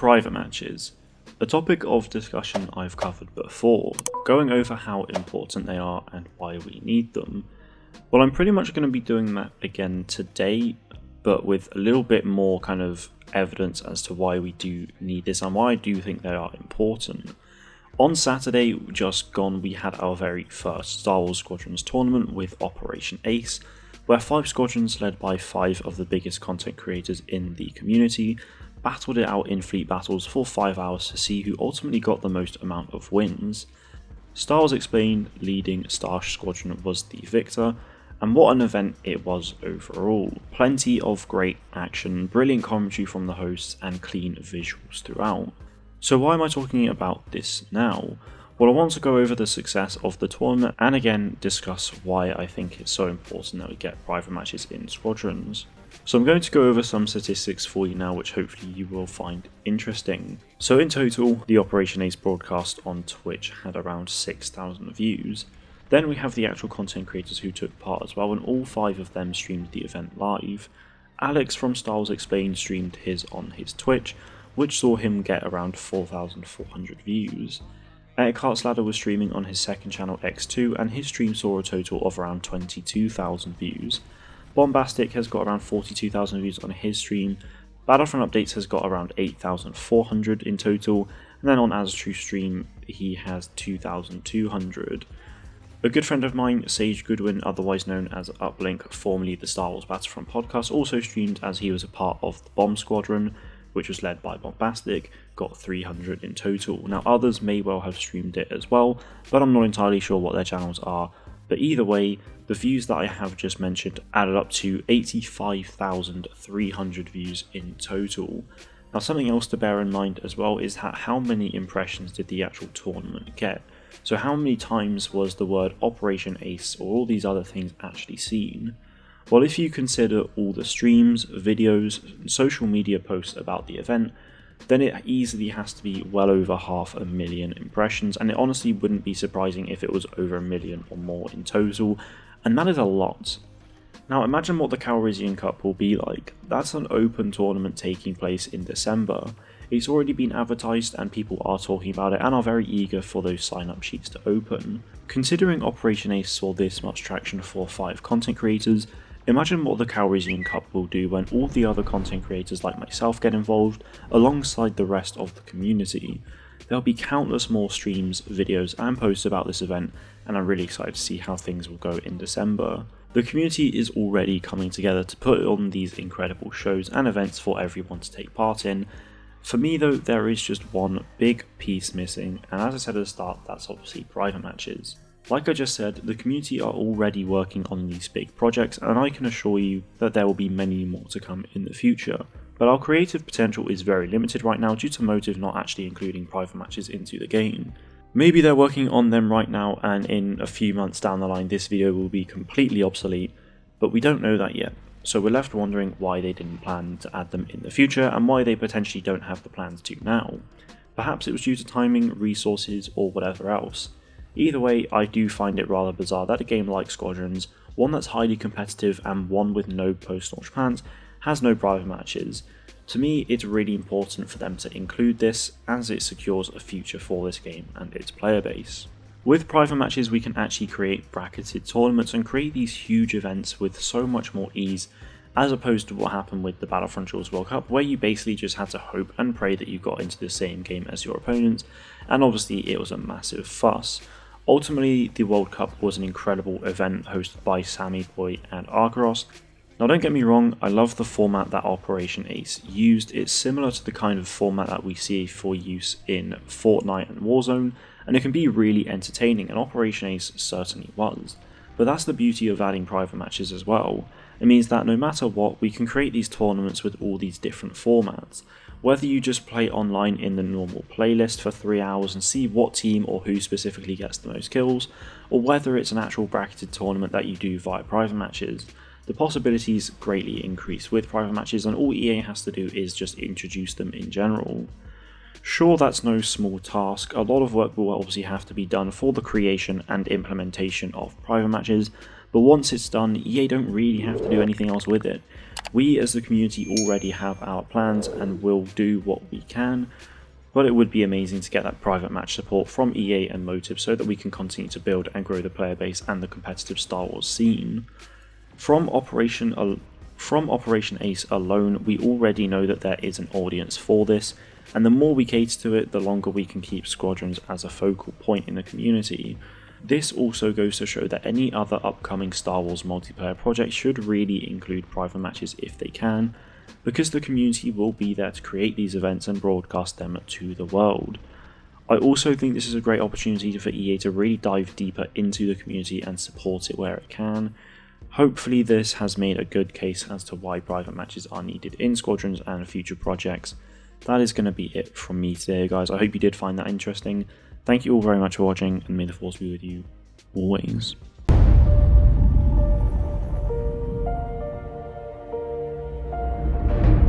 private matches. A topic of discussion I've covered before, going over how important they are and why we need them. Well, I'm pretty much going to be doing that again today, but with a little bit more kind of evidence as to why we do need this and why I do think they are important. On Saturday just gone, we had our very first Star Wars Squadrons tournament with Operation Ace, where 5 squadrons led by 5 of the biggest content creators in the community battled it out in fleet battles for 5 hours to see who ultimately got the most amount of wins. Star Wars Explained leading Star Squadron was the victor, and what an event it was overall. Plenty of great action, brilliant commentary from the hosts, and clean visuals throughout. So why am I talking about this now? Well, I want to go over the success of the tournament and again discuss why I think it's so important that we get private matches in squadrons. So I'm going to go over some statistics for you now, which hopefully you will find interesting. So in total, the Operation Ace broadcast on Twitch had around 6,000 views. Then we have the actual content creators who took part as well, and all 5 of them streamed the event live. Alex from Star Wars Explained streamed his on his Twitch, which saw him get around 4,400 views. Eckhart's Ladder was streaming on his second channel X2, and his stream saw a total of around 22,000 views. Bombastic has got around 42,000 views on his stream. Battlefront Updates has got around 8,400 in total, and then on Aztru's stream he has 2,200. A good friend of mine, Sage Goodwin, otherwise known as Uplink, formerly the Star Wars Battlefront podcast, also streamed as he was a part of the Bomb Squadron, which was led by Bombastic, got 300 in total. Now others may well have streamed it as well, but I'm not entirely sure what their channels are. But either way, the views that I have just mentioned added up to 85,300 views in total. Now something else to bear in mind as well is how many impressions did the actual tournament get? So how many times was the word Operation Ace or all these other things actually seen? Well, if you consider all the streams, videos, and social media posts about the event, then it easily has to be well over 500,000 impressions, and it honestly wouldn't be surprising if it was over 1 million or more in total, and that is a lot. Now imagine what the Calrissian Cup will be like. That's an open tournament taking place in December. It's already been advertised and people are talking about it and are very eager for those sign-up sheets to open. Considering Operation Ace saw this much traction for 5 content creators, imagine what the Calrissian Cup will do when all the other content creators like myself get involved alongside the rest of the community. There'll be countless more streams, videos and posts about this event, and I'm really excited to see how things will go in December. The community is already coming together to put on these incredible shows and events for everyone to take part in. For me though, there is just one big piece missing, and as I said at the start, that's obviously private matches. Like I just said, the community are already working on these big projects, and I can assure you that there will be many more to come in the future. But our creative potential is very limited right now due to Motive not actually including private matches into the game. Maybe they're working on them right now, and in a few months down the line this video will be completely obsolete, but we don't know that yet. So we're left wondering why they didn't plan to add them in the future, and why they potentially don't have the plans to now. Perhaps it was due to timing, resources, or whatever else. Either way, I do find it rather bizarre that a game like Squadrons, one that's highly competitive and one with no post-launch plans, has no private matches. To me, it's really important for them to include this, as it secures a future for this game and its player base. With private matches, we can actually create bracketed tournaments and create these huge events with so much more ease, as opposed to what happened with the Battlefront Duels World Cup, where you basically just had to hope and pray that you got into the same game as your opponents, and obviously it was a massive fuss. Ultimately, the World Cup was an incredible event hosted by Sammy Boy and Argyros. Now don't get me wrong, I love the format that Operation Ace used. It's similar to the kind of format that we see for use in Fortnite and Warzone, and it can be really entertaining, and Operation Ace certainly was. But that's the beauty of adding private matches as well. It means that no matter what, we can create these tournaments with all these different formats. Whether you just play online in the normal playlist for 3 hours and see what team or who specifically gets the most kills, or whether it's an actual bracketed tournament that you do via private matches, the possibilities greatly increase with private matches, and all EA has to do is just introduce them in general. Sure, that's no small task. A lot of work will obviously have to be done for the creation and implementation of private matches, but once it's done, EA don't really have to do anything else with it. We as the community already have our plans and will do what we can, but it would be amazing to get that private match support from EA and Motive so that we can continue to build and grow the player base and the competitive Star Wars scene. From Operation Ace alone, we already know that there is an audience for this, and the more we cater to it, the longer we can keep Squadrons as a focal point in the community. This also goes to show that any other upcoming Star Wars multiplayer project should really include private matches if they can, because the community will be there to create these events and broadcast them to the world. I also think this is a great opportunity for EA to really dive deeper into the community and support it where it can. Hopefully this has made a good case as to why private matches are needed in Squadrons and future projects. That is going to be it from me today, guys. I hope you did find that interesting. Thank you all very much for watching, and may the Force be with you always.